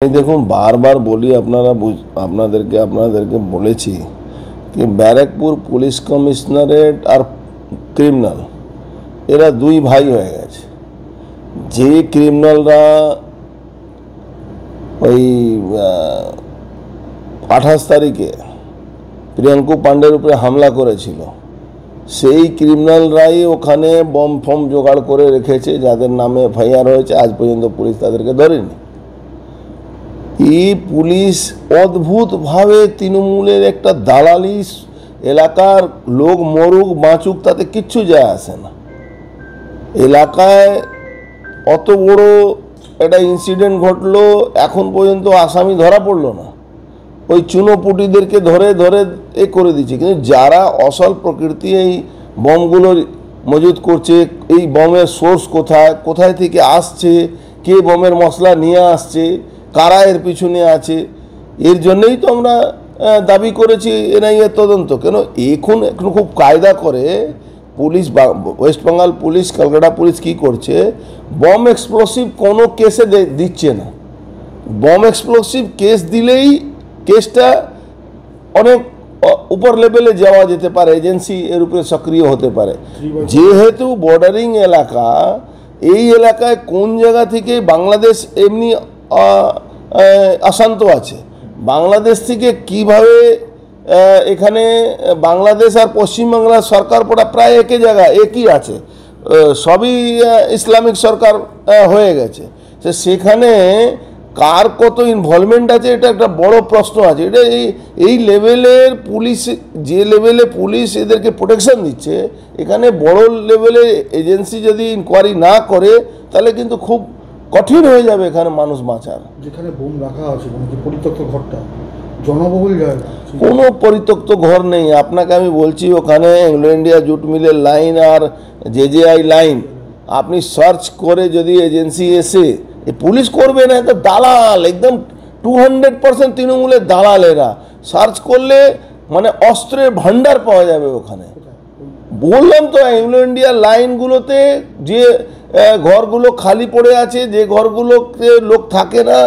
দেখুন বারবার বলি আপনাদেরকে বলেছি कि ব্যারাকপুর পুলিশ কমিশনারেট আর ক্রিমিনাল এরা দুই ভাই হয়ে গেছে। যে ক্রিমিনালরা ওই 28 তারিখে প্রিয়াঙ্কু পান্ডের উপরে হামলা করেছিল সেই ক্রিমিনালরাই ওখানে বম ফম জোগাড় করে রেখেছে, যাদের নামে এফআইআর হয়েছে। আজ পর্যন্ত পুলিশ তাদেরকে ধরেনি। এই পুলিশ অদ্ভুতভাবে তৃণমূলের একটা দালালি, এলাকার লোক মরুক বাঁচুক তাতে কিচ্ছু যায় আসে না। এলাকায় অত বড় একটা ইনসিডেন্ট ঘটলো, এখন পর্যন্ত আসামি ধরা পড়লো না। ওই চুনোপুটিদেরকে ধরে ধরে করে দিচ্ছে। কিন্তু যারা অসল প্রকৃতি এই বমগুলো মজুত করছে, এই বমের সোর্স কোথায় থেকে আসছে, কে বমের মশলা নিয়ে আসছে, কারা এর পিছনে আছে, এর জন্যই তো আমরা দাবি করেছি এনআইএ তদন্ত। কেন এখন খুব কায়দা করে police, West Bengal police, Kolkata police কি করছে, বম এক্সপ্লোসিভ কোনো কেসে দিচ্ছে না। বম এক্সপ্লোসিভ কেস দিলেই কেসটা অনেক উপর লেভেলে যাওয়া যেতে পারে, এজেন্সি এর উপরে সক্রিয় হতে পারে। যেহেতু বর্ডারিং এলাকা, এই এলাকায় কোন জায়গা থেকে বাংলাদেশ এমনি অশান্ত আছে, বাংলাদেশ থেকে কিভাবে এখানে বাংলাদেশ আর পশ্চিমবাংলার সরকার প্রায় একই জায়গায় একই আছে, সবই ইসলামিক সরকার হয়ে গেছে। সেখানে কার কত ইনভলভমেন্ট আছে এটা একটা বড় প্রশ্ন আছে। এটা এই লেভেলের পুলিশ, যে লেভেলে পুলিশ এদেরকে প্রোটেকশন দিচ্ছে, এখানে বড় লেভেলের এজেন্সি যদি ইনকোয়ারি না করে তাহলে কিন্তু খুব কঠিন হয়ে যাবে এখানে মানুষ বাঁচার। যেখানে বোম রাখা আছে, পরিত্যক্ত ঘরটা জনবহুল জায়গা, কোনো পরিত্যক্ত ঘর নেই। আপনাকে আমি বলছি, ওখানে এংলো ইন্ডিয়া জুট মিলের লাইন আর জেজেআই লাইন আপনি সার্চ করে, যদি এজেন্সি এসে, পুলিশ করবে না, তো দালাল, একদম 200% তৃণমূলের দালাল এরা। সার্চ করলে মানে অস্ত্রের ভান্ডার পাওয়া যাবে ওখানে। বললাম তো, এংলো ইন্ডিয়া লাইনগুলোতে যে ঘরগুলো খালি পড়ে আছে, যে ঘরগুলোতে লোক থাকে না,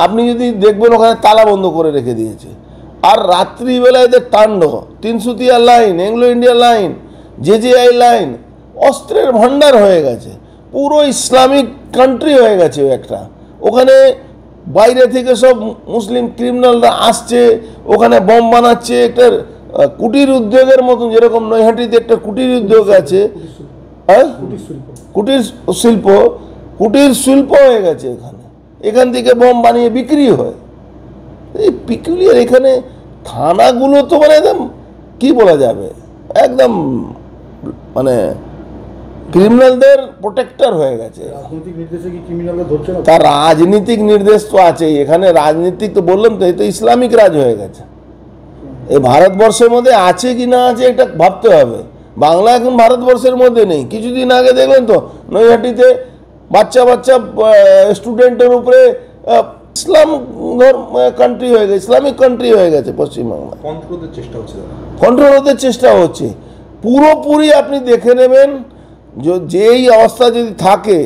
আপনি যদি দেখবেন ওখানে তালা বন্ধ করে রেখে দিয়েছে। আর রাত্রিবেলা এদের তাণ্ডব, তিনসুতিয়া line, Anglo India line, JJI line, অস্ত্রের ভান্ডার হয়ে গেছে। পুরো ইসলামিক কান্ট্রি হয়ে গেছে একটা। ওখানে বাইরে থেকে সব মুসলিম ক্রিমিনালরা আসছে, ওখানে বম বানাচ্ছে। একটা কুটির উদ্যোগের মতন, যেরকম নৈহাটিতে একটা কুটির উদ্যোগ আছে, হ্যাঁ, কুটির শিল্প হয়ে গেছে এখানে। এখান থেকে বম বানিয়ে বিক্রি হয়। এই পিকুলিয়ার এখানে থানাগুলো তো মানে একদম কী বলা যাবে, একদম মানে ক্রিমিনালদের প্রোটেক্টর হয়ে গেছে। তার রাজনীতিক নির্দেশ তো আছেই এখানে। রাজনীতিক তো বললাম তো, এই তো ইসলামিক রাজ হয়ে গেছে। এই ভারতবর্ষের মধ্যে আছে কি না আছে এটা ভাবতে হবে। বাংলা এখন ভারতবর্ষের মধ্যে নেই। কিছুদিন আগে দেখলেন তো নৈহাটিতে বাচ্চা স্টুডেন্টের উপরে ইসলাম কান্ট্রি হয়ে গেছে, ইসলামিক কান্ট্রি হয়ে গেছে পশ্চিমবাংলা। কন্ট্রোল হতে চেষ্টা হচ্ছে পুরোপুরি। আপনি দেখে নেবেন, যেই অবস্থা যদি থাকে,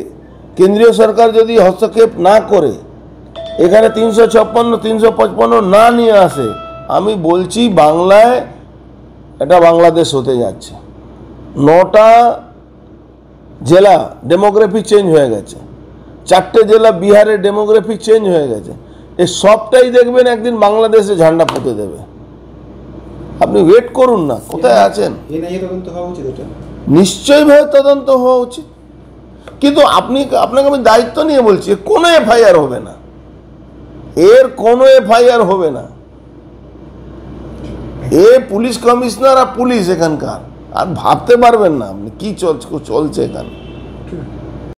কেন্দ্রীয় সরকার যদি হস্তক্ষেপ না করে, এখানে 356, 355 না নিয়ে আসে, আমি বলছি বাংলায় এটা বাংলাদেশ হতে যাচ্ছে। 9টা জেলা ডেমোগ্রাফি চেঞ্জ হয়ে গেছে, 4টে জেলা বিহারের ডেমোগ্রাফি চেঞ্জ হয়ে গেছে। এই সবটাই দেখবেন একদিন বাংলাদেশে ঝান্ডা পুঁতে দেবে। আপনি ওয়েট করুন না, কোথায় আছেন। নিশ্চয়ইভাবে তদন্ত হওয়া উচিত। কিন্তু আপনাকে আমি দায়িত্ব নিয়ে বলছি, কোনো এফআইআর হবে না, এর কোনো এফআইআর হবে না। এ পুলিশ কমিশনার আর পুলিশ এখানকার, আর ভাবতে পারবেন না আপনি কি চলছে এখানে।